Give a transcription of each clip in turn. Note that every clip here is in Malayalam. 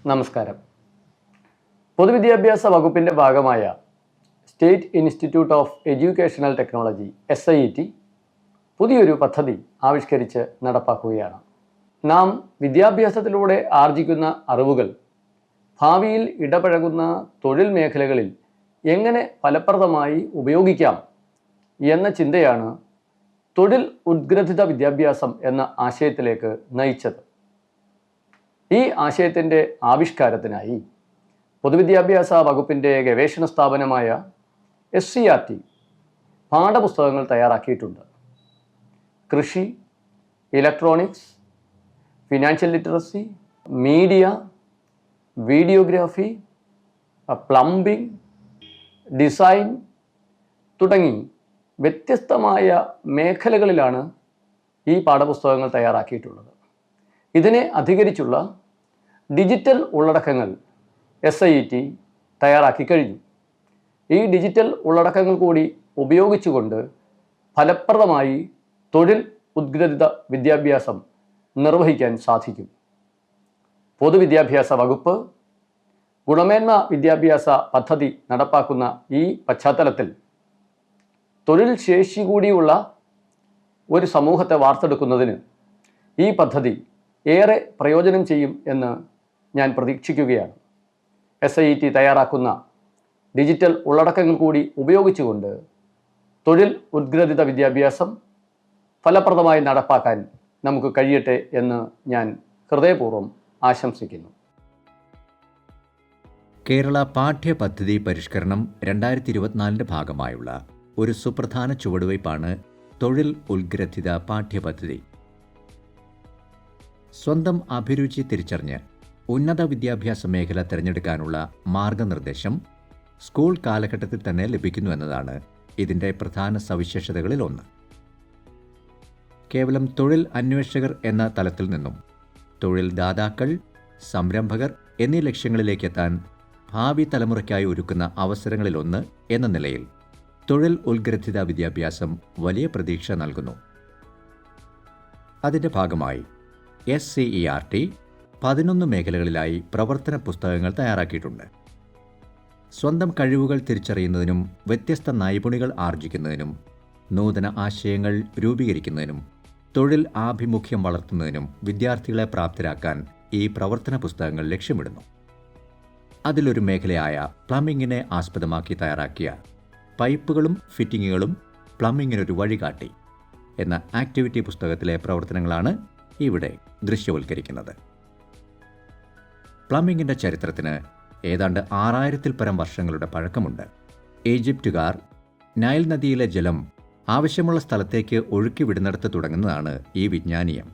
നമസ്കാരം. പൊതുവിദ്യാഭ്യാസ വകുപ്പിൻ്റെ ഭാഗമായ state institute of educational technology SIET പുതിയൊരു പദ്ധതി ആവിഷ്കരിച്ച് നടപ്പാക്കുകയാണ്. നാം വിദ്യാഭ്യാസത്തിലൂടെ ആർജിക്കുന്ന അറിവുകൾ ഭാവിയിൽ ഇടപഴകുന്ന തൊഴിൽ മേഖലകളിൽ എങ്ങനെ ഫലപ്രദമായി ഉപയോഗിക്കാം എന്ന ചിന്തയാണ് തൊഴിൽ ഉദ്ഗ്രഥിത വിദ്യാഭ്യാസം എന്ന ആശയത്തിലേക്ക് നയിച്ചത്. ഈ ആശയത്തിൻ്റെ ആവിഷ്കാരത്തിനായി പൊതുവിദ്യാഭ്യാസ വകുപ്പിൻ്റെ ഗവേഷണ സ്ഥാപനമായ SCERT പാഠപുസ്തകങ്ങൾ തയ്യാറാക്കിയിട്ടുണ്ട്. കൃഷി, electronics, financial literacy, media, videography, plumbing, design തുടങ്ങി വ്യത്യസ്തമായ മേഖലകളിലാണ് ഈ പാഠപുസ്തകങ്ങൾ തയ്യാറാക്കിയിട്ടുള്ളത്. ഇതിനെ അധികരിച്ചുള്ള ഡിജിറ്റൽ ഉള്ളടക്കങ്ങൾ SIET തയ്യാറാക്കി കഴിഞ്ഞു. ഈ ഡിജിറ്റൽ ഉള്ളടക്കങ്ങൾ കൂടി ഉപയോഗിച്ചുകൊണ്ട് ഫലപ്രദമായി തൊഴിൽ ഉദ്ഗ്രഥിത വിദ്യാഭ്യാസം നിർവഹിക്കാൻ സാധിക്കും. പൊതുവിദ്യാഭ്യാസ വകുപ്പ് ഗുണമേന്മ വിദ്യാഭ്യാസ പദ്ധതി നടപ്പാക്കുന്ന ഈ പശ്ചാത്തലത്തിൽ തൊഴിൽ ശേഷി കൂടിയുള്ള ഒരു സമൂഹത്തെ വാർത്തെടുക്കുന്നതിന് ഈ പദ്ധതി ഏറെ പ്രയോജനം ചെയ്യും എന്ന് ഞാൻ പ്രതീക്ഷിക്കുകയാണ്. SIET തയ്യാറാക്കുന്ന ഡിജിറ്റൽ ഉള്ളടക്കങ്ങൾ കൂടി ഉപയോഗിച്ചുകൊണ്ട് തൊഴിൽ ഉദ്ഗ്രഥിത വിദ്യാഭ്യാസം ഫലപ്രദമായി നടപ്പാക്കാൻ നമുക്ക് കഴിയട്ടെ എന്ന് ഞാൻ ഹൃദയപൂർവ്വം ആശംസിക്കുന്നു. കേരള പാഠ്യപദ്ധതി പരിഷ്കരണം 2024 ഭാഗമായുള്ള ഒരു സുപ്രധാന ചുവടുവയ്പ്പാണ് തൊഴിൽ ഉദ്ഗ്രഥിത പാഠ്യപദ്ധതി. സ്വന്തം അഭിരുചി തിരിച്ചറിഞ്ഞ് ഉന്നത വിദ്യാഭ്യാസ മേഖല തിരഞ്ഞെടുക്കാനുള്ള മാർഗനിർദ്ദേശം സ്കൂൾ കാലഘട്ടത്തിൽ തന്നെ ലഭിക്കുന്നു എന്നതാണ് ഇതിൻ്റെ പ്രധാന സവിശേഷതകളിൽ ഒന്ന്. കേവലം തൊഴിൽ അന്വേഷകർ എന്ന തലത്തിൽ നിന്നും തൊഴിൽ ദാതാക്കൾ, സംരംഭകർ എന്നീ ലക്ഷ്യങ്ങളിലേക്കെത്താൻ ഭാവി തലമുറയ്ക്കായി ഒരുക്കുന്ന അവസരങ്ങളിലൊന്ന് എന്ന നിലയിൽ തൊഴിൽ ഉദ്ഗ്രഥിത വിദ്യാഭ്യാസം വലിയ പ്രതീക്ഷ നൽകുന്നു. അതിൻ്റെ ഭാഗമായി SCERT 11 മേഖലകളിലായി പ്രവർത്തന പുസ്തകങ്ങൾ തയ്യാറാക്കിയിട്ടുണ്ട്. സ്വന്തം കഴിവുകൾ തിരിച്ചറിയുന്നതിനും വ്യത്യസ്ത നൈപുണികൾ ആർജിക്കുന്നതിനും നൂതന ആശയങ്ങൾ രൂപീകരിക്കുന്നതിനും തൊഴിൽ ആഭിമുഖ്യം വളർത്തുന്നതിനും വിദ്യാർത്ഥികളെ പ്രാപ്തരാക്കാൻ ഈ പ്രവർത്തന പുസ്തകങ്ങൾ ലക്ഷ്യമിടുന്നു. അതിലൊരു മേഖലയായ പ്ലംബിങ്ങിനെ ആസ്പദമാക്കി തയ്യാറാക്കിയ പൈപ്പുകളും ഫിറ്റിങ്ങുകളും പ്ലംബിങ്ങിനൊരു വഴികാട്ടി എന്ന ആക്ടിവിറ്റി പുസ്തകത്തിലെ പ്രവർത്തനങ്ങളാണ് ഇവിടെ ദൃശ്യവൽക്കരിക്കുന്നത്. പ്ലംബിങ്ങിൻ്റെ ചരിത്രത്തിന് ഏതാണ്ട് 6000-ൽ പരം വർഷങ്ങളുടെ പഴക്കമുണ്ട്. ഈജിപ്തുകാർ നൈൽ നദിയിലെ ജലം ആവശ്യമുള്ള സ്ഥലത്തേക്ക് ഒഴുക്കി വിടുന്നിടത്ത് തുടങ്ങുന്നതാണ് ഈ വിജ്ഞാനീയം.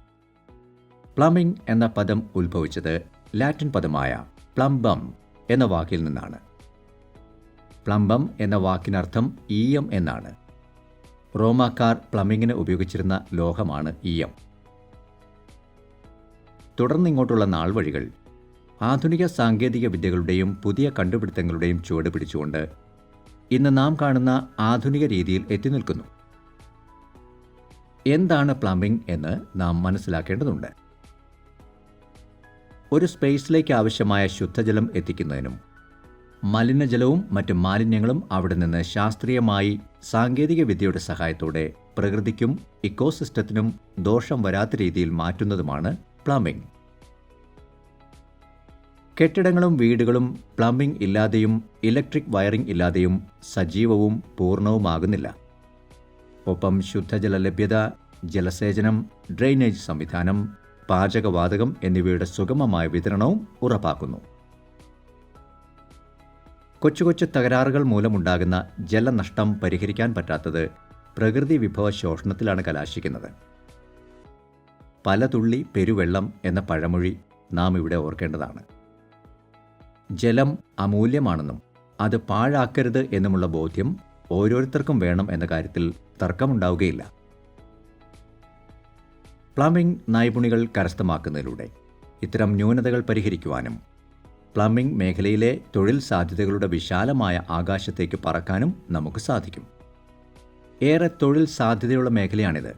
പ്ലംബിംഗ് എന്ന പദം ഉത്ഭവിച്ചത് ലാറ്റിൻ പദമായ പ്ലംബം എന്ന വാക്കിൽ നിന്നാണ്. പ്ലംബം എന്ന വാക്കിനർത്ഥം ഈയം എന്നാണ്. റോമാക്കാർ പ്ലംബിങ്ങിന് ഉപയോഗിച്ചിരുന്ന ലോഹമാണ് ഈയം. തുടർന്നിങ്ങോട്ടുള്ള നാൾവഴികൾ ആധുനിക സാങ്കേതിക വിദ്യകളുടെയും പുതിയ കണ്ടുപിടുത്തങ്ങളുടെയും ചുവട് പിടിച്ചുകൊണ്ട് ഇന്ന് നാം കാണുന്ന ആധുനിക രീതിയിൽ എത്തി നിൽക്കുന്നു. എന്താണ് പ്ലംബിംഗ് എന്ന് നാം മനസ്സിലാക്കേണ്ടതുണ്ട്. ഒരു സ്പേസിലേക്ക് ആവശ്യമായ ശുദ്ധജലം എത്തിക്കുന്നതിനും മലിനജലവും മറ്റ് മാലിന്യങ്ങളും അവിടെ നിന്ന് ശാസ്ത്രീയമായി സാങ്കേതിക വിദ്യയുടെ സഹായത്തോടെ പ്രകൃതിക്കും ഇക്കോസിസ്റ്റത്തിനും ദോഷം വരാത്ത രീതിയിൽ മാറ്റുന്നതുമാണ് പ്ലംബിംഗ്. കെട്ടിടങ്ങളും വീടുകളും പ്ലംബിംഗ് ഇല്ലാതെയും ഇലക്ട്രിക് വയറിംഗ് ഇല്ലാതെയും സജീവവും പൂർണ്ണവുമാകുന്നില്ല. ഒപ്പം ശുദ്ധജല ലഭ്യത, ജലസേചനം, ഡ്രെയിനേജ് സംവിധാനം, പാചകവാതകം എന്നിവയുടെ സുഗമമായ വിതരണവും ഉറപ്പാക്കുന്നു. കൊച്ചു തകരാറുകൾ മൂലമുണ്ടാകുന്ന ജലനഷ്ടം പരിഹരിക്കാൻ പറ്റാത്തത് പ്രകൃതി വിഭവ ശോഷണത്തിലാണ് കലാശിക്കുന്നത്. പല തുള്ളി പെരുവെള്ളം എന്ന പഴമൊഴി നാം ഇവിടെ ഓർക്കേണ്ടതാണ്. ജലം അമൂല്യമാണെന്നും അത് പാഴാക്കരുത് എന്നുമുള്ള ബോധ്യം ഓരോരുത്തർക്കും വേണം എന്ന കാര്യത്തിൽ തർക്കമുണ്ടാവുകയില്ല. പ്ലംബിംഗ് നൈപുണികൾ കരസ്ഥമാക്കുന്നതിലൂടെ ഇത്തരം ന്യൂനതകൾ പരിഹരിക്കുവാനും പ്ലംബിംഗ് മേഖലയിലെ തൊഴിൽ സാധ്യതകളുടെ വിശാലമായ ആകാശത്തേക്ക് പറക്കാനും നമുക്ക് സാധിക്കും. ഏറെ തൊഴിൽ സാധ്യതയുള്ള മേഖലയാണിത്.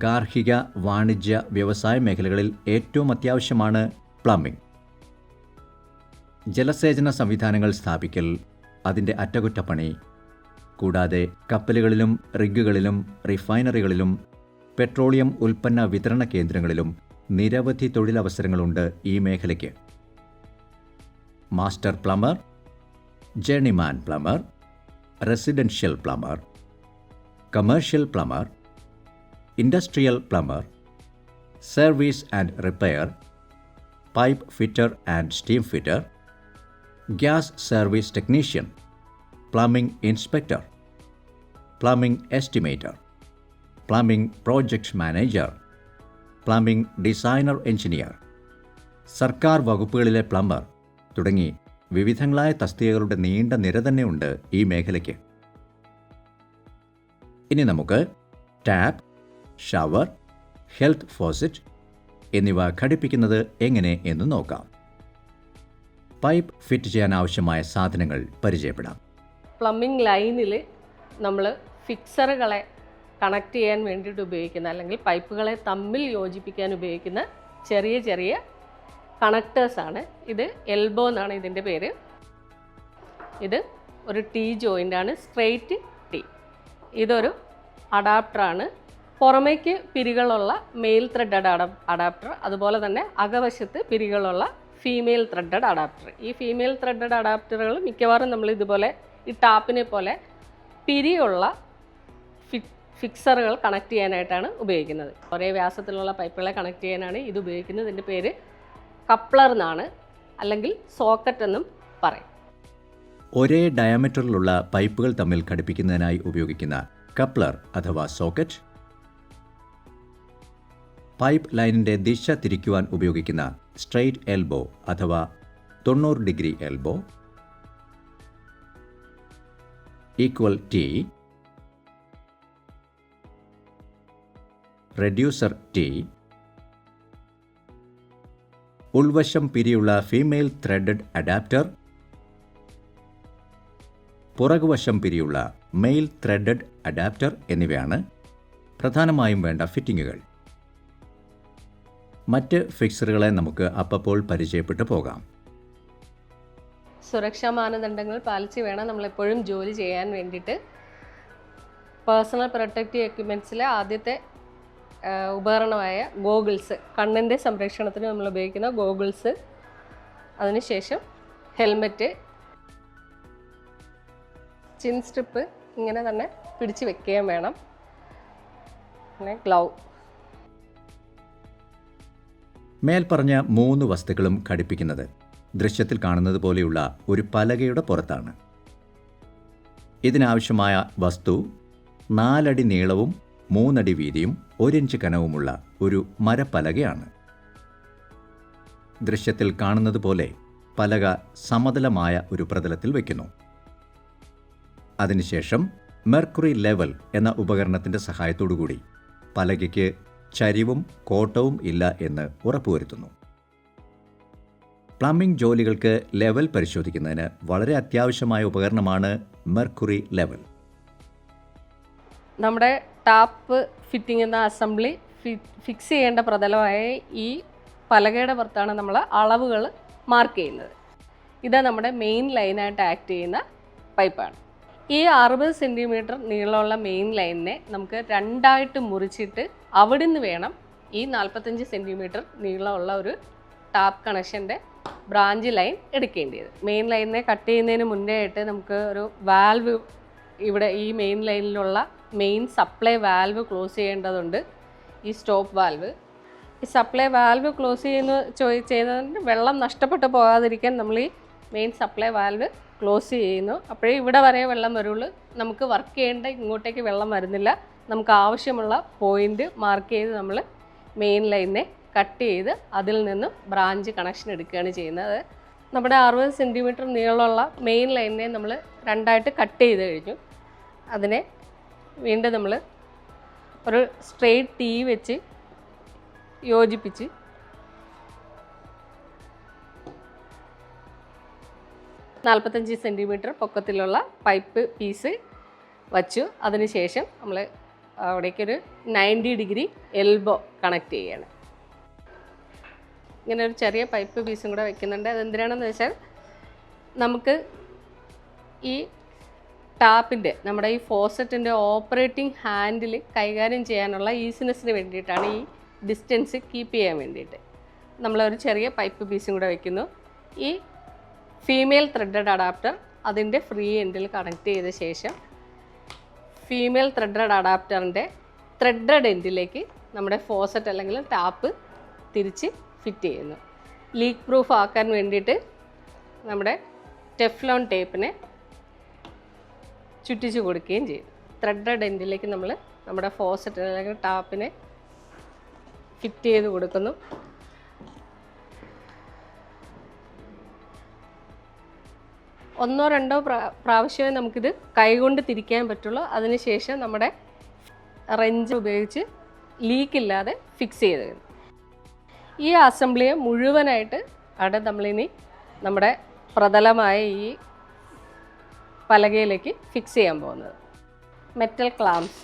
ഗാർഹിക, വാണിജ്യ, വ്യവസായ മേഖലകളിൽ ഏറ്റവും അത്യാവശ്യമാണ് പ്ലംബിംഗ്. ജലസേചന സംവിധാനങ്ങൾ സ്ഥാപിക്കൽ, അതിൻ്റെ അറ്റകുറ്റപ്പണി, കൂടാതെ കപ്പലുകളിലും റിഗുകളിലും റിഫൈനറികളിലും പെട്രോളിയം ഉൽപ്പന്ന വിതരണ കേന്ദ്രങ്ങളിലും നിരവധി തൊഴിലവസരങ്ങളുണ്ട് ഈ മേഖലയ്ക്ക്. Master plumber, journeyman plumber, residential plumber, commercial plumber, industrial plumber, service and repair, pipe fitter and steam fitter, gas service technician, plumbing inspector, plumbing estimator, plumbing project manager, plumbing designer engineer, സർക്കാർ വകുപ്പുകളിലെ പ്ലംബർ തുടങ്ങി വിവിധങ്ങളായ തസ്തികകളുടെ നീണ്ട നിര തന്നെയുണ്ട് ഈ മേഖലയ്ക്ക്. ഇനി നമുക്ക് ടാപ്പ്, ഷവർ, ഹെൽത്ത് ഫോസറ്റ് എന്നിവ ഘടിപ്പിക്കുന്നത് എങ്ങനെ എന്ന് നോക്കാം. പൈപ്പ് ഫിറ്റ് ചെയ്യാൻ ആവശ്യമായ സാധനങ്ങൾ പരിചയപ്പെടാം. പ്ലംബിംഗ് ലൈനിൽ നമ്മൾ ഫിക്സറുകളെ കണക്ട് ചെയ്യാൻ വേണ്ടിയിട്ട് ഉപയോഗിക്കുന്ന, അല്ലെങ്കിൽ പൈപ്പുകളെ തമ്മിൽ യോജിപ്പിക്കാൻ ഉപയോഗിക്കുന്ന ചെറിയ ചെറിയ കണക്ടേഴ്സാണ്. ഇത് എൽബോ എന്നാണ് ഇതിൻ്റെ പേര്. ഇത് ഒരു ടീ ജോയിൻ്റാണ്, സ്ട്രെയിറ്റ് ടീ. ഇതൊരു അഡാപ്റ്ററാണ്. പുറമേക്ക് പിരികളുള്ള മെയിൽ ത്രെഡഡ് അഡാപ്റ്റർ, അതുപോലെ തന്നെ അകവശത്ത് പിരികളുള്ള ഫീമെയിൽ ത്രെഡഡ് അഡാപ്റ്റർ. ഈ ഫീമെയിൽ ത്രെഡഡ് അഡാപ്റ്ററുകൾ മിക്കവാറും നമ്മൾ ഇതുപോലെ ഈ ടാപ്പിനെ പോലെ പിരിയുള്ള ഫിക്സറുകൾ കണക്ട് ചെയ്യാനായിട്ടാണ് ഉപയോഗിക്കുന്നത്. ഒരേ വ്യാസത്തിലുള്ള പൈപ്പുകളെ കണക്ട് ചെയ്യാനാണ് ഇത് ഉപയോഗിക്കുന്നത്. ഇതിൻ്റെ പേര് കപ്ലർ എന്നാണ്, അല്ലെങ്കിൽ സോക്കറ്റ് എന്നും പറയും. ഒരേ ഡയമീറ്ററിലുള്ള പൈപ്പുകൾ തമ്മിൽ ഘടിപ്പിക്കുന്നതിനായി ഉപയോഗിക്കുന്ന കപ്ലർ അഥവാ സോക്കറ്റ്, പൈപ്പ് ലൈനിൻ്റെ ദിശ തിരിക്കുവാൻ ഉപയോഗിക്കുന്ന സ്ട്രെയിറ്റ് എൽബോ അഥവാ 90 degree elbow, equal tee, reducer tee, ഉൾവശം പിരിയുള്ള ഫീമെയിൽ ത്രെഡഡ് അഡാപ്റ്റർ, പുറകുവശം പിരിയുള്ള മെയിൽ ത്രെഡഡ് അഡാപ്റ്റർ എന്നിവയാണ് പ്രധാനമായും വേണ്ട ഫിറ്റിങ്ങുകൾ. മറ്റ് ഫിക്സറുകളെ നമുക്ക് അപ്പോൾ പരിചയപ്പെട്ടു പോകാം. സുരക്ഷാ മാനദണ്ഡങ്ങൾ പാലിച്ച് വേണം നമ്മളെപ്പോഴും ജോലി ചെയ്യാൻ വേണ്ടിയിട്ട്. പേഴ്സണൽ പ്രൊട്ടക്റ്റീവ് എക്യുപ്മെൻറ്റ്സിലെ ആദ്യത്തെ ഉപകരണമായ ഗോഗിൾസ്, കണ്ണിൻ്റെ സംരക്ഷണത്തിന് നമ്മൾ ഉപയോഗിക്കുന്ന ഗോഗിൾസ്, അതിനുശേഷം ഹെൽമെറ്റ്, ചിൻ സ്ട്രിപ്പ് ഇങ്ങനെ തന്നെ പിടിച്ച് വെക്കുകയും വേണം, പിന്നെ ഗ്ലൗ. മേൽപ്പറഞ്ഞ 3 വസ്തുക്കളും ഘടിപ്പിക്കുന്നത് ദൃശ്യത്തിൽ കാണുന്നത് പോലെയുള്ള ഒരു പലകയുടെ പുറത്താണ്. ഇതിനാവശ്യമായ വസ്തു 4 അടി നീളവും 3 അടി വീതിയും 1 ഇഞ്ച് കനവുമുള്ള ഒരു മരപ്പലകയാണ്. ദൃശ്യത്തിൽ കാണുന്നത് പോലെ പലക സമതലമായ ഒരു പ്രതലത്തിൽ വയ്ക്കുന്നു. അതിനുശേഷം മെർക്കുറി ലെവൽ എന്ന ഉപകരണത്തിൻ്റെ സഹായത്തോടുകൂടി പലകയ്ക്ക് ചരിവും കോട്ടവും ഇല്ല എന്ന് ഉറപ്പുവരുത്തുന്നു. പ്ലംബിംഗ് ജോലികൾക്ക് ലെവൽ പരിശോധിക്കുന്നതിന് വളരെ അത്യാവശ്യമായ ഉപകരണമാണ് മെർക്കുറി ലെവൽ. നമ്മുടെ ടാപ്പ് ഫിറ്റിംഗ് എന്ന അസംബ്ലി ഫിക്സ് ചെയ്യേണ്ട പ്രതലമായ ഈ പലകയുടെ പുറത്താണ് നമ്മൾ അളവുകൾ മാർക്ക് ചെയ്യുന്നത്. ഇത് നമ്മുടെ മെയിൻ ലൈനായിട്ട് ആക്ട് ചെയ്യുന്ന പൈപ്പാണ്. ഈ 60 സെൻറ്റിമീറ്റർ നീളമുള്ള മെയിൻ ലൈനിനെ നമുക്ക് 2ആയിട്ട് മുറിച്ചിട്ട് അവിടെ നിന്ന് വേണം ഈ 45 സെൻറ്റിമീറ്റർ നീളമുള്ള ഒരു ടാപ്പ് കണക്ഷൻ്റെ ബ്രാഞ്ച് ലൈൻ എടുക്കേണ്ടത്. മെയിൻ ലൈനിനെ കട്ട് ചെയ്യുന്നതിന് മുന്നേ ആയിട്ട് നമുക്ക് ഒരു വാൽവ്, ഇവിടെ ഈ മെയിൻ ലൈനിലുള്ള മെയിൻ സപ്ലൈ വാൽവ് ക്ലോസ് ചെയ്യേണ്ടതുണ്ട്, ഈ സ്റ്റോപ്പ് വാൽവ്. ഈ സപ്ലൈ വാൽവ് ക്ലോസ് ചെയ്യുന്നതിന് വെള്ളം നഷ്ടപ്പെട്ടു പോകാതിരിക്കാൻ നമ്മൾ ഈ മെയിൻ സപ്ലൈ വാൽവ് ക്ലോസ് ചെയ്യുന്നു. അപ്പോഴേ ഇവിടെ വരെ വെള്ളം വരുള്ളൂ. നമുക്ക് വർക്ക് ചെയ്യേണ്ട ഇങ്ങോട്ടേക്ക് വെള്ളം വരുന്നില്ല. നമുക്ക് ആവശ്യമുള്ള പോയിൻ്റ് മാർക്ക് ചെയ്ത് നമ്മൾ മെയിൻ ലൈനിനെ കട്ട് ചെയ്ത് അതിൽ നിന്ന് ബ്രാഞ്ച് കണക്ഷൻ എടുക്കുകയാണ് ചെയ്യുന്നത്. നമ്മുടെ 60 സെൻറ്റിമീറ്റർ നീളമുള്ള മെയിൻ ലൈനിനെ നമ്മൾ 2ആയിട്ട് കട്ട് ചെയ്ത് കഴിഞ്ഞു. അതിനെ വീണ്ടും നമ്മൾ ഒരു സ്ട്രെയിറ്റ് ടീ വെച്ച് യോജിപ്പിച്ച് നാൽപ്പത്തഞ്ച് സെൻറ്റിമീറ്റർ പൊക്കത്തിലുള്ള പൈപ്പ് പീസ് വച്ചു. അതിനുശേഷം നമ്മൾ അവിടേക്കൊരു 90 ഡിഗ്രി എൽബോ കണക്ട് ചെയ്യുകയാണ്. ഇങ്ങനെ ഒരു ചെറിയ പൈപ്പ് പീസും കൂടെ വെക്കുന്നുണ്ട്. അതെന്തിനാണെന്ന് വെച്ചാൽ നമുക്ക് ഈ ടാപ്പിൻ്റെ നമ്മുടെ ഈ ഫോസറ്റിൻ്റെ ഓപ്പറേറ്റിംഗ് ഹാൻഡിൽ കൈകാര്യം ചെയ്യാനുള്ള ഈസിനെസ്സിന് വേണ്ടിയിട്ടാണ് ഈ ഡിസ്റ്റൻസ് കീപ്പ് ചെയ്യാൻ വേണ്ടിയിട്ട് നമ്മളൊരു ചെറിയ പൈപ്പ് പീസും കൂടെ വയ്ക്കുന്നു. ഈ ഫീമെയിൽ ത്രെഡഡ് അഡാപ്റ്റർ അതിൻ്റെ ഫ്രീ എൻഡിൽ കണക്ട് ചെയ്ത ശേഷം ഫീമെയിൽ ത്രെഡഡ് അഡാപ്റ്ററിൻ്റെ ത്രെഡഡ് എൻഡിലേക്ക് നമ്മുടെ ഫോസറ്റ് അല്ലെങ്കിൽ ടാപ്പ് തിരിച്ച് ഫിറ്റ് ചെയ്യുന്നു. ലീക്ക് പ്രൂഫ് ആക്കാൻ വേണ്ടിയിട്ട് നമ്മുടെ ടെഫ്ലോൺ ടേപ്പിനെ ചുറ്റിച്ച് കൊടുക്കുകയും ചെയ്യും. ത്രെഡഡ് എൻഡിലേക്ക് നമ്മൾ നമ്മുടെ ഫോസറ്റ് അല്ലെങ്കിൽ ടാപ്പിനെ ഫിറ്റ് ചെയ്ത് കൊടുക്കുന്നു. ഒന്നോ രണ്ടോ പ്രാവശ്യമേ നമുക്കിത് കൈകൊണ്ട് തിരിക്കാൻ പറ്റുള്ളൂ. അതിനുശേഷം നമ്മുടെ റെഞ്ച് ഉപയോഗിച്ച് ലീക്കില്ലാതെ ഫിക്സ് ചെയ്ത് തരും. ഈ അസംബ്ലിയെ മുഴുവനായിട്ട് അവിടെ നമ്മളിനി നമ്മുടെ പ്രതലമായ ഈ പലകയിലേക്ക് ഫിക്സ് ചെയ്യാൻ പോകുന്നത്. മെറ്റൽ ക്ലാംസ്,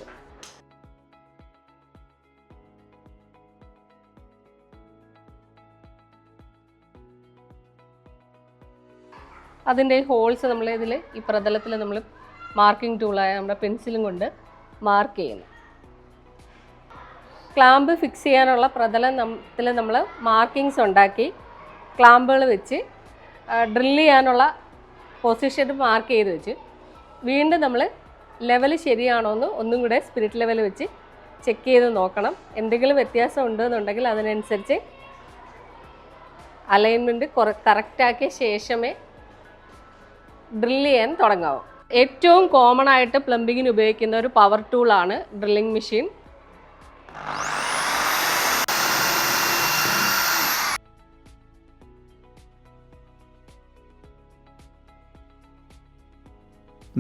അതിൻ്റെ ഹോൾസ് നമ്മൾ ഇതിൽ ഈ പ്രതലത്തിൽ നമ്മൾ മാർക്കിംഗ് ടൂളായ നമ്മുടെ പെൻസിലും കൊണ്ട് മാർക്ക് ചെയ്യുന്നു. ക്ലാമ്പ് ഫിക്സ് ചെയ്യാനുള്ള പ്രതലത്തിൽ നമ്മൾ മാർക്കിങ്സ് ഉണ്ടാക്കി ക്ലാമ്പുകൾ വെച്ച് ഡ്രില്ല് ചെയ്യാനുള്ള പൊസിഷൻ മാർക്ക് ചെയ്ത് വെച്ച് വീണ്ടും നമ്മൾ ലെവൽ ശരിയാണോ എന്ന് ഒന്നും കൂടെ സ്പിരിറ്റ് ലെവൽ വെച്ച് ചെക്ക് ചെയ്ത് നോക്കണം. എന്തെങ്കിലും വ്യത്യാസം ഉണ്ടെന്നുണ്ടെങ്കിൽ അതിനനുസരിച്ച് അലൈൻമെൻറ്റ് കറക്റ്റാക്കിയ ശേഷമേ ഡ്രില്ല് ചെയ്യാൻ തുടങ്ങാവും. ഏറ്റവും കോമൺ ആയിട്ട് പ്ലംബിങ്ങിന് ഉപയോഗിക്കുന്ന ഒരു പവർ ടൂളാണ് ഡ്രില്ലിംഗ് മെഷീൻ.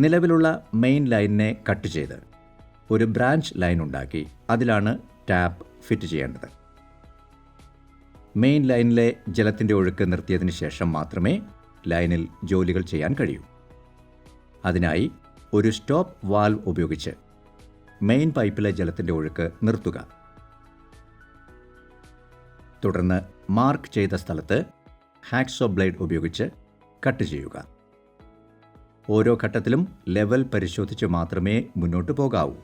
നിലവിലുള്ള മെയിൻ ലൈനിനെ കട്ട് ചെയ്ത് ഒരു ബ്രാഞ്ച് ലൈൻ ഉണ്ടാക്കി അതിലാണ് ടാപ്പ് ഫിറ്റ് ചെയ്യേണ്ടത്. മെയിൻ ലൈനിലെ ജലത്തിൻ്റെ ഒഴുക്ക് നിർത്തിയതിന് ശേഷം മാത്രമേ ലൈനിൽ ജോലികൾ ചെയ്യാൻ കഴിയൂ. അതിനായി ഒരു സ്റ്റോപ്പ് വാൽവ് ഉപയോഗിച്ച് മെയിൻ പൈപ്പിലെ ജലത്തിൻ്റെ ഒഴുക്ക് നിർത്തുക. തുടർന്ന് മാർക്ക് ചെയ്ത സ്ഥലത്ത് ഹാക്സോ ബ്ലേഡ് ഉപയോഗിച്ച് കട്ട് ചെയ്യുക. ഓരോ ഘട്ടത്തിലും ലെവൽ പരിശോധിച്ച് മാത്രമേ മുന്നോട്ട് പോകാവൂ.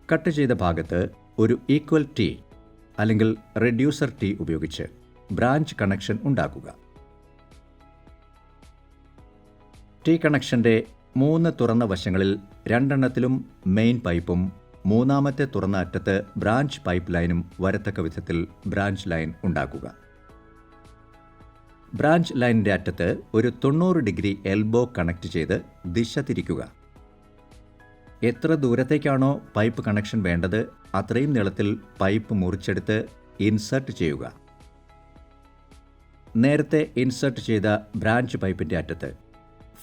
കട്ട് ചെയ്ത ഭാഗത്ത് ഒരു ഈക്വൽ ടീ അല്ലെങ്കിൽ റെഡ്യൂസർ ടീ ഉപയോഗിച്ച് ബ്രാഞ്ച് കണക്ഷൻ ഉണ്ടാക്കുക. ടീ കണക്ഷൻ്റെ 3 തുറന്ന വശങ്ങളിൽ 2 മെയിൻ പൈപ്പും 3 തുറന്ന അറ്റത്ത് ബ്രാഞ്ച് പൈപ്പ് ലൈനും വരത്തക്ക വിധത്തിൽ ബ്രാഞ്ച് ലൈൻ ഉണ്ടാക്കുക. ബ്രാഞ്ച് ലൈനിൻ്റെ അറ്റത്ത് ഒരു 90 ഡിഗ്രി എൽബോ കണക്ട് ചെയ്ത് ദിശ തിരിക്കുക. എത്ര ദൂരത്തേക്കാണോ പൈപ്പ് കണക്ഷൻ വേണ്ടത് അത്രയും നീളത്തിൽ പൈപ്പ് മുറിച്ചെടുത്ത് ഇൻസർട്ട് ചെയ്യുക. നേരത്തെ ഇൻസർട്ട് ചെയ്ത ബ്രാഞ്ച് പൈപ്പിൻ്റെ അറ്റത്ത്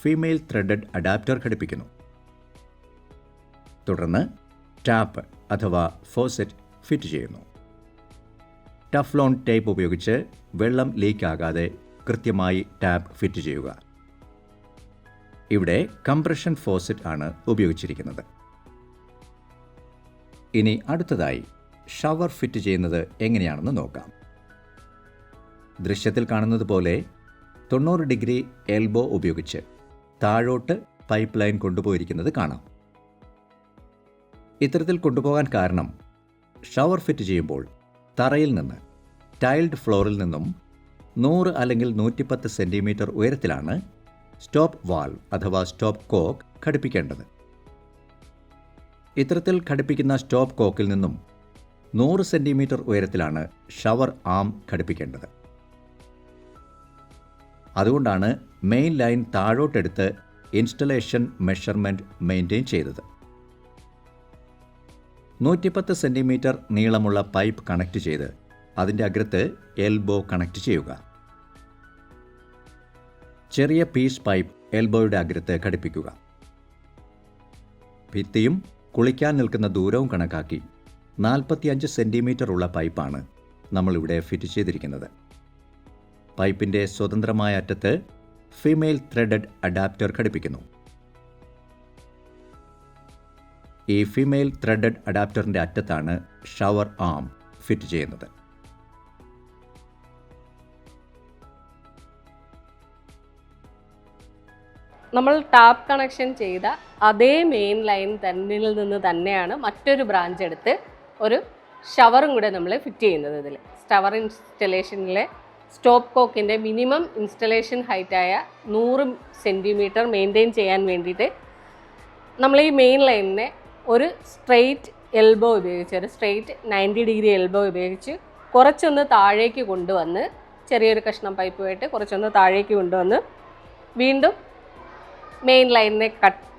ഫീമെയിൽ ത്രെഡഡ് അഡാപ്റ്റർ ഘടിപ്പിക്കുന്നു. തുടർന്ന് ടാപ്പ് അഥവാ ഫോസറ്റ് ഫിറ്റ് ചെയ്യുന്നു. ടഫ്ലോൺ ടേപ്പ് ഉപയോഗിച്ച് വെള്ളം ലീക്ക് ആകാതെ കൃത്യമായി ടാപ്പ് ഫിറ്റ് ചെയ്യുക. ഇവിടെ കംപ്രഷൻ ഫോസറ്റ് ആണ് ഉപയോഗിച്ചിരിക്കുന്നത്. ഇനി അടുത്തതായി ഷവർ ഫിറ്റ് ചെയ്യുന്നത് എങ്ങനെയാണെന്ന് നോക്കാം. ദൃശ്യത്തിൽ കാണുന്നത് പോലെ 90 ഡിഗ്രി എൽബോ ഉപയോഗിച്ച് താഴോട്ട് പൈപ്പ് ലൈൻ കൊണ്ടുപോയിരിക്കുന്നത് കാണാം. ഇത്തരത്തിൽ കൊണ്ടുപോകാൻ കാരണം ഷവർ ഫിറ്റ് ചെയ്യുമ്പോൾ തറയിൽ നിന്ന് ടൈൽഡ് ഫ്ലോറിൽ നിന്നും 100 അല്ലെങ്കിൽ 110 സെൻറ്റിമീറ്റർ ഉയരത്തിലാണ് സ്റ്റോപ്പ് വാൽവ് അഥവാ സ്റ്റോപ്പ് കോക്ക് ഘടിപ്പിക്കേണ്ടത്. ഇത്തരത്തിൽ ഘടിപ്പിക്കുന്ന സ്റ്റോപ്പ് കോക്കിൽ നിന്നും 100 സെൻറ്റിമീറ്റർ ഉയരത്തിലാണ് ഷവർ ആം ഘടിപ്പിക്കേണ്ടത്. അതുകൊണ്ടാണ് മെയിൻ ലൈൻ താഴോട്ടെടുത്ത് ഇൻസ്റ്റലേഷൻ മെഷർമെൻറ്റ് മെയിൻറ്റെയിൻ ചെയ്തത്. 110 സെൻറ്റിമീറ്റർ നീളമുള്ള പൈപ്പ് കണക്ട് ചെയ്ത് അതിൻ്റെ അഗ്രത്ത് എൽബോ കണക്ട് ചെയ്യുക. ചെറിയ പീസ് പൈപ്പ് എൽബോയുടെ അഗ്രത്ത് ഘടിപ്പിക്കുക. ഭിത്തിയും കുളിക്കാൻ നിൽക്കുന്ന ദൂരവും കണക്കാക്കി 45 സെൻറ്റിമീറ്റർ ഉള്ള പൈപ്പാണ് നമ്മളിവിടെ ഫിറ്റ് ചെയ്തിരിക്കുന്നത്. പൈപ്പിൻ്റെ സ്വതന്ത്രമായ അറ്റത്ത് ഫീമെയിൽ ത്രെഡഡ് അഡാപ്റ്റർ ഘടിപ്പിക്കുന്നു. ഈ ഫീമെയിൽ ത്രെഡഡ് അഡാപ്റ്ററിൻ്റെ അറ്റത്താണ് ഷവർ ആം ഫിറ്റ് ചെയ്യുന്നത്. നമ്മൾ ടാപ്പ് കണക്ഷൻ ചെയ്ത അതേ മെയിൻ ലൈൻ തന്നിൽ നിന്ന് തന്നെയാണ് മറ്റൊരു ബ്രാഞ്ച് എടുത്ത് ഒരു ഷവറും കൂടെ നമ്മൾ ഫിറ്റ് ചെയ്യുന്നത്. ഇതിൽ ഷവർ ഇൻസ്റ്റലേഷനിലെ സ്റ്റോപ്പ് കോക്കിൻ്റെ മിനിമം ഇൻസ്റ്റലേഷൻ ഹൈറ്റായ 100 സെൻറ്റിമീറ്റർ മെയിൻറ്റെയിൻ ചെയ്യാൻ വേണ്ടിയിട്ട് നമ്മൾ ഈ മെയിൻ ലൈനിനെ ഒരു സ്ട്രെയിറ്റ് എൽബോ ഉപയോഗിച്ച്, ഒരു സ്ട്രെയിറ്റ് 90 ഡിഗ്രി എൽബോ ഉപയോഗിച്ച് കുറച്ചൊന്ന് താഴേക്ക് കൊണ്ടുവന്ന്, ചെറിയൊരു കഷ്ണം പൈപ്പുമായിട്ട് കുറച്ചൊന്ന് താഴേക്ക് കൊണ്ടുവന്ന് വീണ്ടും മെയിൻ ലൈനിനെ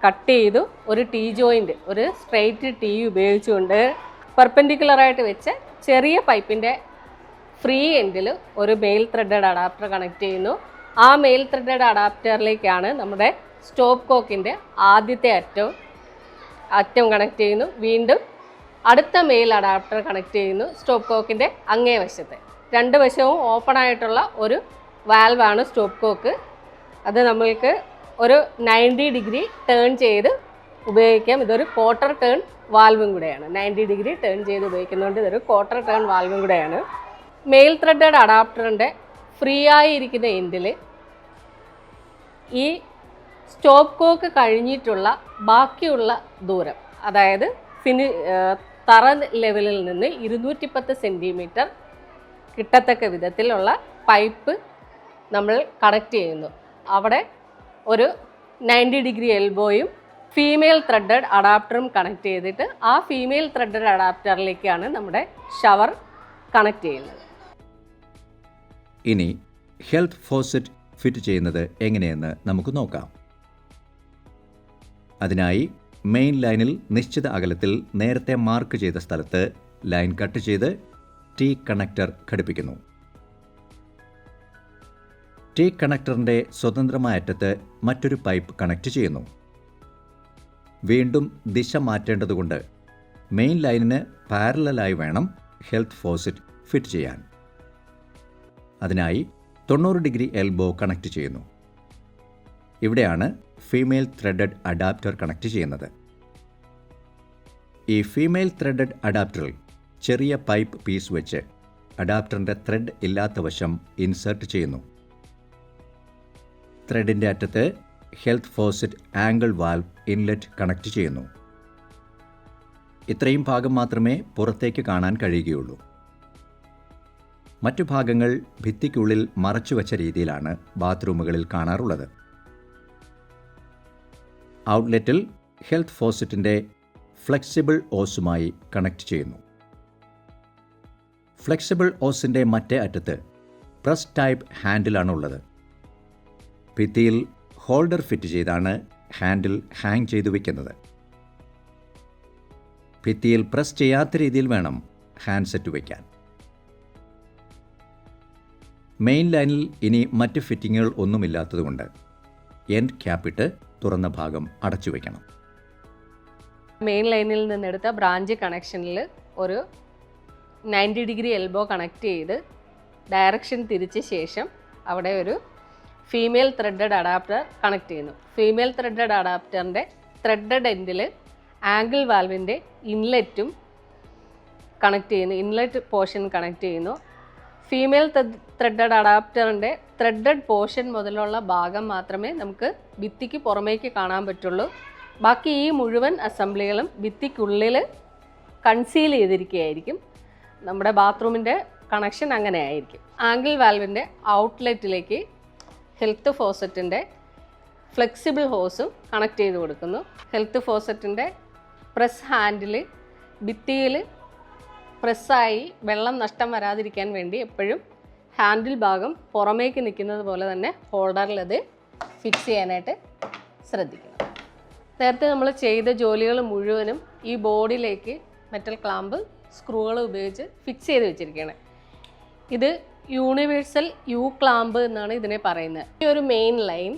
കട്ട് ചെയ്തു ഒരു ടീ ജോയിൻറ്റ്, ഒരു സ്ട്രെയിറ്റ് ടീ ഉപയോഗിച്ചുകൊണ്ട് പെർപെൻഡിക്കുലറായിട്ട് വെച്ച് ചെറിയ പൈപ്പിൻ്റെ ഫ്രീ എൻഡിൽ ഒരു മെയിൽ ത്രെഡഡ് അഡാപ്റ്റർ കണക്ട് ചെയ്യുന്നു. ആ മെയിൽ ത്രെഡഡ് അഡാപ്റ്ററിലേക്കാണ് നമ്മുടെ സ്റ്റോപ്പ് കോക്കിൻ്റെ ആദ്യത്തെ അറ്റം കണക്ട് ചെയ്യുന്നു. വീണ്ടും അടുത്ത മെയിൽ അഡാപ്റ്റർ കണക്ട് ചെയ്യുന്നു സ്റ്റോപ്പ് കോക്കിൻ്റെ അങ്ങേ വശത്ത്. 2 വശവും ഓപ്പൺ ആയിട്ടുള്ള ഒരു വാൽവാണ് സ്റ്റോപ്പ് കോക്ക്. അത് നമ്മൾക്ക് ഒരു 90 ഡിഗ്രി ടേൺ ചെയ്ത് ഉപയോഗിക്കാം. ഇതൊരു ക്വാർട്ടർ ടേൺ വാൽവും കൂടെയാണ്. 90 ഡിഗ്രി ടേൺ ചെയ്ത് ഉപയോഗിക്കുന്നതുകൊണ്ട് ഇതൊരു ക്വാർട്ടർ ടേൺ വാൽവും കൂടെയാണ്. മെയിൽ ത്രെഡഡ് അഡാപ്റ്ററിൻ്റെ ഫ്രീ ആയിരിക്കുന്ന എൻഡിൽ ഈ സ്റ്റോപ്പ് കോക്ക് കഴിഞ്ഞിട്ടുള്ള ബാക്കിയുള്ള ദൂരം, അതായത് തറ ലെവലിൽ നിന്ന് 210 സെൻറ്റിമീറ്റർ കിട്ടത്തക്ക വിധത്തിലുള്ള പൈപ്പ് നമ്മൾ കണക്ട് ചെയ്യുന്നു. അവിടെ ഒരു 90 ഡിഗ്രി എൽബോയും ഫീമെയിൽ ത്രെഡഡ് അഡാപ്റ്ററും കണക്ട് ചെയ്തിട്ട് ആ ഫീമെയിൽ ത്രെഡഡ് അഡാപ്റ്ററിലേക്കാണ് നമ്മുടെ ഷവർ കണക്ട് ചെയ്യുന്നത്. ഇനി ഹെൽത്ത് ഫോസറ്റ് ഫിറ്റ് ചെയ്യുന്നത് എങ്ങനെയെന്ന് നമുക്ക് നോക്കാം. അതിനായി മെയിൻ ലൈനിൽ നിശ്ചിത അകലത്തിൽ നേരത്തെ മാർക്ക് ചെയ്ത സ്ഥലത്ത് ലൈൻ കട്ട് ചെയ്ത് ടി കണക്ടർ ഘടിപ്പിക്കുന്നു. ടി കണക്ടറിൻ്റെ സ്വതന്ത്രമായ അറ്റത്ത് മറ്റൊരു പൈപ്പ് കണക്ട് ചെയ്യുന്നു. വീണ്ടും ദിശ മാറ്റേണ്ടതുകൊണ്ട് മെയിൻ ലൈനിന് പാരലലായി വേണം ഹെൽത്ത് ഫോസറ്റ് ഫിറ്റ് ചെയ്യാൻ. അതിനായി 90 ഡിഗ്രി എൽബോ കണക്ട് ചെയ്യുന്നു. ഇവിടെയാണ് ഫീമെയിൽ ത്രെഡഡ് അഡാപ്റ്റർ കണക്ട് ചെയ്യുന്നത്. ഈ ഫീമെയിൽ ത്രെഡഡ് അഡാപ്റ്ററിൽ ചെറിയ പൈപ്പ് പീസ് വെച്ച് അഡാപ്റ്ററിൻ്റെ ത്രെഡ് ഇല്ലാത്ത വശം ഇൻസേർട്ട് ചെയ്യുന്നു. ത്രെഡിൻ്റെ അറ്റത്ത് health faucet angle valve inlet connect ചെയ്യുന്നു. ഇത്രയും ഭാഗം മാത്രമേ പുറത്തേക്ക് കാണാൻ കഴിയുകയുള്ളൂ. മറ്റു ഭാഗങ്ങൾ ഭിത്തിക്കുള്ളിൽ മറച്ചുവെച്ച രീതിയിലാണ് ബാത്റൂമുകളിൽ കാണാറുള്ളത്. ഔട്ട്ലെറ്റിൽ ഹെൽത്ത് ഫോസറ്റിൻ്റെ ഫ്ലെക്സിബിൾ ഓസുമായി കണക്ട് ചെയ്യുന്നു. ഫ്ലെക്സിബിൾ ഓസിൻ്റെ മറ്റേ അറ്റത്ത് പ്രസ് ടൈപ്പ് ഹാൻഡിലാണുള്ളത്. ഭിത്തിയിൽ ഹോൾഡർ ഫിറ്റ് ചെയ്താണ് ഹാൻഡിൽ ഹാങ് ചെയ്തു വയ്ക്കുന്നത്. ഭിത്തിയിൽ പ്രസ് ചെയ്യാത്ത രീതിയിൽ വേണം ഹാൻഡ് സെറ്റ് വയ്ക്കാൻ. മെയിൻ ലൈനിൽ ഇനി മറ്റ് ഫിറ്റിങ്ങുകൾ ഒന്നുമില്ലാത്തതുകൊണ്ട് എൻഡ് ക്യാപ്പിട്ട് തുറന്ന ഭാഗം അടച്ചു വയ്ക്കണം. മെയിൻ ലൈനിൽ നിന്നെടുത്ത ബ്രാഞ്ച് കണക്ഷനിൽ ഒരു 90 ഡിഗ്രി എൽബോ കണക്ട് ചെയ്ത് ഡയറക്ഷൻ തിരിച്ച ശേഷം അവിടെ ഒരു ഫീമെയിൽ ത്രെഡഡ് അഡാപ്റ്റർ കണക്ട് ചെയ്യുന്നു. ഫീമെയിൽ ത്രെഡഡ് അഡാപ്റ്ററിൻ്റെ ത്രെഡഡ് എൻഡിൽ ആംഗിൾ വാൽവിൻ്റെ ഇൻലെറ്റും കണക്ട് ചെയ്യുന്നു. ഇൻലെറ്റ് പോർഷൻ കണക്ട് ചെയ്യുന്നു. ഫീമെയിൽ ത്രെഡഡ് അഡാപ്റ്ററിൻ്റെ ത്രെഡഡ് പോർഷൻ മുതലുള്ള ഭാഗം മാത്രമേ നമുക്ക് ഭിത്തിക്ക് പുറമേക്ക് കാണാൻ പറ്റുള്ളൂ. ബാക്കി ഈ മുഴുവൻ അസംബ്ലികളും ഭിത്തിക്കുള്ളിൽ കൺസീൽ ചെയ്തിരിക്കുകയായിരിക്കും. നമ്മുടെ ബാത്റൂമിൻ്റെ കണക്ഷൻ അങ്ങനെ ആയിരിക്കും. ആംഗിൾ വാൽവിൻ്റെ ഔട്ട്ലെറ്റിലേക്ക് ഹെൽത്ത് ഫോസറ്റിൻ്റെ ഫ്ലെക്സിബിൾ ഹോസും കണക്ട് ചെയ്ത് കൊടുക്കുന്നു. ഹെൽത്ത് ഫോസറ്റിൻ്റെ പ്രസ് ഹാൻഡിൽ ഭിത്തിയിൽ പ്രസ്സായി വെള്ളം നഷ്ടം വരാതിരിക്കാൻ വേണ്ടി എപ്പോഴും ഹാൻഡിൽ ഭാഗം പുറമേക്ക് നിൽക്കുന്നത് പോലെ തന്നെ ഹോൾഡറിൽ അത് ഫിക്സ് ചെയ്യാനായിട്ട് ശ്രദ്ധിക്കണം. നേരത്തെ നമ്മൾ ചെയ്ത ജോലികൾ മുഴുവനും ഈ ബോർഡിലേക്ക് മെറ്റൽ ക്ലാമ്പ് സ്ക്രൂകൾ ഉപയോഗിച്ച് ഫിക്സ് ചെയ്ത് വെച്ചിരിക്കുകയാണ്. ഇത് യൂണിവേഴ്സൽ യു ക്ലാമ്പ് എന്നാണ് ഇതിനെ പറയുന്നത്. ഈ ഒരു മെയിൻ ലൈൻ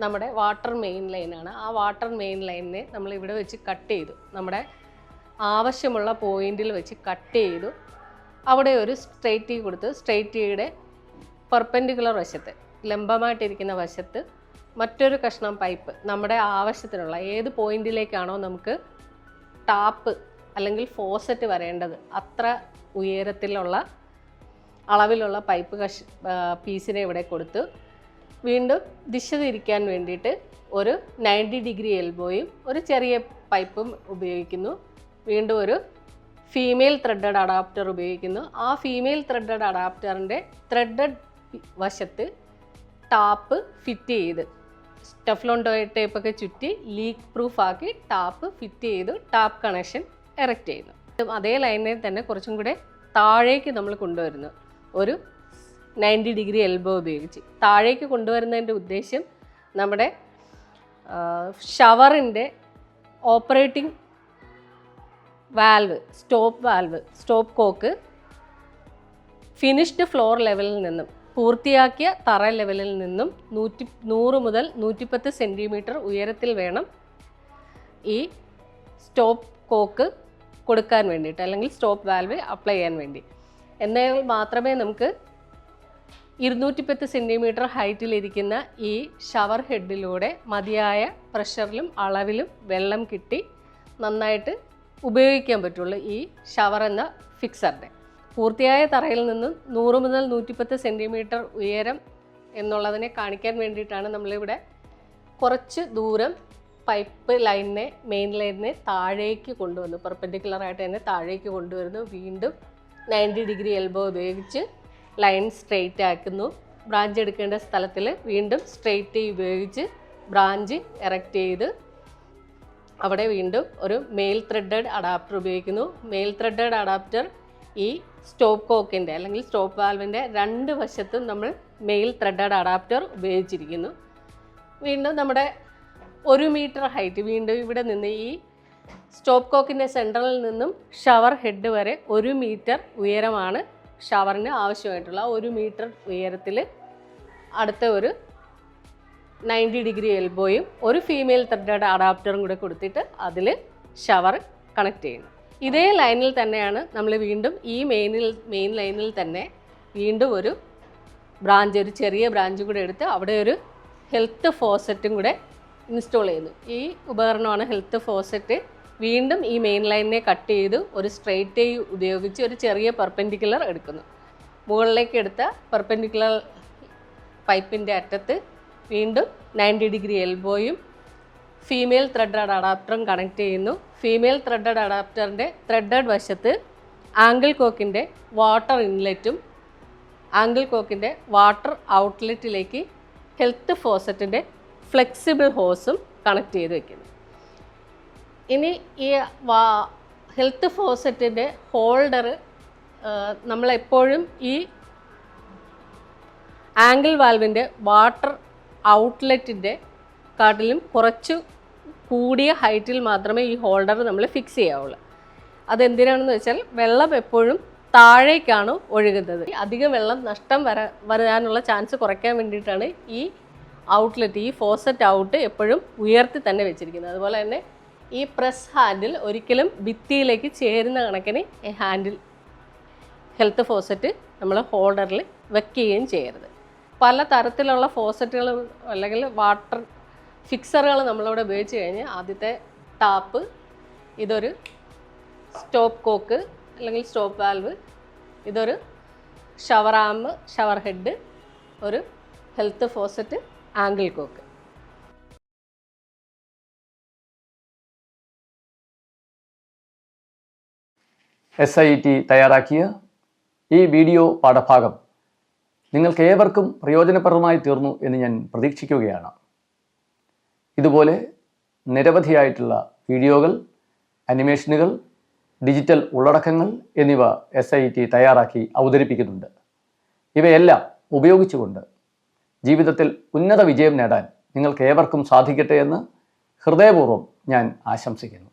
നമ്മുടെ വാട്ടർ മെയിൻ ലൈനാണ്. ആ വാട്ടർ മെയിൻ ലൈനിനെ നമ്മൾ ഇവിടെ വെച്ച് കട്ട് ചെയ്തു. നമ്മുടെ ആവശ്യമുള്ള പോയിന്റിൽ വെച്ച് കട്ട് ചെയ്തു. അവിടെ ഒരു സ്ട്രെയിറ്റ് ടീ കൊടുത്ത് സ്ട്രെയിറ്റ് ടീയുടെ പെർപെൻഡിക്കുലർ വശത്ത്, ലംബമായിട്ടിരിക്കുന്ന വശത്ത് മറ്റൊരു കഷ്ണം പൈപ്പ് നമ്മുടെ ആവശ്യത്തിനുള്ള ഏത് പോയിന്റിലേക്കാണോ നമുക്ക് ടാപ്പ് അല്ലെങ്കിൽ ഫോസറ്റ് വരേണ്ടത് അത്ര ഉയരത്തിലുള്ള അളവിലുള്ള പൈപ്പ് പീസിനെ ഇവിടെ കൊടുത്ത് വീണ്ടും ദിശ തിരിക്കാൻ വേണ്ടിയിട്ട് ഒരു 90 ഡിഗ്രി എൽബോയും ഒരു ചെറിയ പൈപ്പും ഉപയോഗിക്കുന്നു. വീണ്ടും ഒരു ഫീമെയിൽ ത്രെഡഡ് അഡാപ്റ്റർ ഉപയോഗിക്കുന്നു. ആ ഫീമെയിൽ ത്രെഡഡ് അഡാപ്റ്ററിൻ്റെ ത്രെഡഡ് വശത്ത് ടാപ്പ് ഫിറ്റ് ചെയ്ത് ടെഫ്ലോൺ ടേപ്പൊക്കെ ചുറ്റി ലീക്ക് പ്രൂഫ് ആക്കി ടാപ്പ് ഫിറ്റ് ചെയ്ത് ടാപ്പ് കണക്ഷൻ എറക്റ്റ് ചെയ്യുന്നു. അതേ ലൈനിൽ തന്നെ കുറച്ചും കൂടെ താഴേക്ക് നമ്മൾ കൊണ്ടുവരുന്നു. ഒരു 90 ഡിഗ്രി എൽബോ ഉപയോഗിച്ച് താഴേക്ക് കൊണ്ടുവരുന്നതിൻ്റെ ഉദ്ദേശം നമ്മുടെ ഷവറിൻ്റെ operating valve, stop cock finished floor ലെവലിൽ നിന്നും, പൂർത്തിയാക്കിയ തറ ലെവലിൽ നിന്നും 100 മുതൽ 110 സെൻറ്റിമീറ്റർ ഉയരത്തിൽ വേണം ഈ സ്റ്റോപ്പ് കോക്ക് കൊടുക്കാൻ വേണ്ടിയിട്ട്, അല്ലെങ്കിൽ സ്റ്റോപ്പ് വാൽവ് അപ്ലൈ ചെയ്യാൻ വേണ്ടി. എന്നാൽ മാത്രമേ നമുക്ക് 210 സെൻറ്റിമീറ്റർ ഹൈറ്റിലിരിക്കുന്ന ഈ ഷവർ ഹെഡിലൂടെ മതിയായ പ്രഷറിലും അളവിലും വെള്ളം കിട്ടി നന്നായിട്ട് ഉപയോഗിക്കാൻ പറ്റുള്ളൂ ഈ ഷവർ എന്ന ഫിക്സറിൻ്റെ. പൂർത്തിയായ തറയിൽ നിന്നും 100 മുതൽ 110 സെൻറ്റിമീറ്റർ ഉയരം എന്നുള്ളതിനെ കാണിക്കാൻ വേണ്ടിയിട്ടാണ് നമ്മളിവിടെ കുറച്ച് ദൂരം പൈപ്പ് ലൈനിനെ, മെയിൻ ലൈനിനെ താഴേക്ക് കൊണ്ടുവന്നു, പെർപെൻഡിക്കുലറായിട്ട് തന്നെ താഴേക്ക് കൊണ്ടുവരുന്നു. വീണ്ടും 90 ഡിഗ്രി എൽബോ ഉപയോഗിച്ച് ലൈൻ സ്ട്രെയിറ്റ് ആക്കുന്നു. ബ്രാഞ്ച് എടുക്കേണ്ട സ്ഥലത്തിൽ വീണ്ടും സ്ട്രെയിറ്റ് ഉപയോഗിച്ച് ബ്രാഞ്ച് എറക്റ്റ് ചെയ്ത് അവിടെ വീണ്ടും ഒരു മെയിൽ ത്രെഡഡ് അഡാപ്റ്റർ ഉപയോഗിക്കുന്നു. മെയിൽ ത്രെഡഡ് അഡാപ്റ്റർ ഈ സ്റ്റോപ്പ് കോക്കിൻ്റെ അല്ലെങ്കിൽ സ്റ്റോപ്പ് വാൽവിൻ്റെ 2 വശത്തും നമ്മൾ മെയിൽ ത്രെഡഡ് അഡാപ്റ്റർ ഉപയോഗിച്ചിരിക്കുന്നു. വീണ്ടും നമ്മുടെ 1 മീറ്റർ ഹൈറ്റ്, വീണ്ടും ഇവിടെ നിന്ന് ഈ സ്റ്റോപ്പ് കോക്കിൻ്റെ സെൻട്രലിൽ നിന്നും ഷവർ ഹെഡ് വരെ 1 മീറ്റർ ഉയരമാണ് ഷവറിന് ആവശ്യമായിട്ടുള്ള. 1 മീറ്റർ ഉയരത്തിൽ അടുത്ത ഒരു 90 ഡിഗ്രി എൽബോയും ഒരു ഫീമെയിൽ ത്രെഡഡ് അഡാപ്റ്ററും കൂടെ കൊടുത്തിട്ട് അതിൽ ഷവർ കണക്ട് ചെയ്യുന്നു. ഇതേ ലൈനിൽ തന്നെയാണ് നമ്മൾ വീണ്ടും ഈ മെയിൻ ലൈനിൽ തന്നെ വീണ്ടും ഒരു ബ്രാഞ്ച്, ഒരു ചെറിയ ബ്രാഞ്ച് കൂടെ എടുത്ത് അവിടെ ഒരു ഹെൽത്ത് ഫോസറ്റും കൂടെ ഇൻസ്റ്റോൾ ചെയ്യുന്നു. ഈ ഉപകരണമാണ് ഹെൽത്ത് ഫോസറ്റ്. വീണ്ടും ഈ മെയിൻ ലൈനിനെ കട്ട് ചെയ്ത് ഒരു സ്ട്രെയിറ്റ് ഉപയോഗിച്ച് ഒരു ചെറിയ പെർപെൻഡിക്കുലർ എടുക്കുന്നു. മുകളിലേക്ക് എടുത്ത പെർപെൻഡിക്കുലർ പൈപ്പിൻ്റെ അറ്റത്ത് വീണ്ടും 90 ഡിഗ്രി എൽബോയും ഫീമെയിൽ ത്രെഡഡ് അഡാപ്റ്ററും കണക്ട് ചെയ്യുന്നു. ഫീമെയിൽ ത്രെഡഡ് അഡാപ്റ്ററിൻ്റെ ത്രെഡഡ് വശത്ത് ആംഗിൾ കോക്കിൻ്റെ വാട്ടർ ഇൻലെറ്റും ആംഗിൾ കോക്കിൻ്റെ വാട്ടർ ഔട്ട്ലെറ്റിലേക്ക് ഹെൽത്ത് ഫോസറ്റിൻ്റെ ഫ്ലെക്സിബിൾ ഹോസും കണക്ട് ചെയ്ത് വയ്ക്കുന്നു. ഇനി ഈ ഹെൽത്ത് ഫോസറ്റിൻ്റെ ഹോൾഡർ നമ്മളെപ്പോഴും ഈ ആംഗിൾ വാൽവിൻ്റെ വാട്ടർ ഔട്ട്ലെറ്റിൻ്റെ കാട്ടിലും കുറച്ച് കൂടിയ ഹൈറ്റിൽ മാത്രമേ ഈ ഹോൾഡർ നമ്മൾ ഫിക്സ് ചെയ്യാവുള്ളൂ. അതെന്തിനാണെന്ന് വെച്ചാൽ വെള്ളം എപ്പോഴും താഴേക്കാണ് ഒഴുകുന്നത്. അധികം വെള്ളം നഷ്ടം വരാനുള്ള ചാൻസ് കുറയ്ക്കാൻ വേണ്ടിയിട്ടാണ് ഈ ഔട്ട്ലെറ്റ്, ഈ ഫോസറ്റ് ഔട്ട് എപ്പോഴും ഉയർത്തി തന്നെ വെച്ചിരിക്കുന്നത്. അതുപോലെ തന്നെ ഈ പ്രസ് ഹാൻഡിൽ ഒരിക്കലും ഭിത്തിയിലേക്ക് ചേരുന്ന കണക്കിന് ഈ ഹാൻഡിൽ ഹെൽത്ത് ഫോസറ്റ് നമ്മൾ ഹോൾഡറിൽ വെക്കുകയും ചെയ്യരുത്. പല തരത്തിലുള്ള ഫോസറ്റുകൾ അല്ലെങ്കിൽ വാട്ടർ ഫിക്സറുകൾ നമ്മളിവിടെ ഉപയോഗിച്ച് കഴിഞ്ഞ് ആദ്യത്തെ ടാപ്പ്, ഇതൊരു സ്റ്റോപ്പ് കോക്ക് അല്ലെങ്കിൽ സ്റ്റോപ്പ് വാൽവ്, ഇതൊരു ഷവർ ആം, ഷവർ ഹെഡ്, ഒരു health faucet, angle coke. SIET തയ്യാറാക്കിയ ഈ വീഡിയോ പാഠഭാഗം നിങ്ങൾക്ക് ഏവർക്കും പ്രയോജനപ്രദമായി തീർന്നു എന്ന് ഞാൻ പ്രതീക്ഷിക്കുകയാണ്. ഇതുപോലെ നിരവധിയായിട്ടുള്ള വീഡിയോകൾ, അനിമേഷനുകൾ, ഡിജിറ്റൽ ഉള്ളടക്കങ്ങൾ എന്നിവ SIET തയ്യാറാക്കി അവതരിപ്പിക്കുന്നുണ്ട്. ഇവയെല്ലാം ഉപയോഗിച്ചുകൊണ്ട് ജീവിതത്തിൽ ഉന്നത വിജയം നേടാൻ നിങ്ങൾക്ക് ഏവർക്കും സാധിക്കട്ടെ എന്ന് ഹൃദയപൂർവ്വം ഞാൻ ആശംസിക്കുന്നു.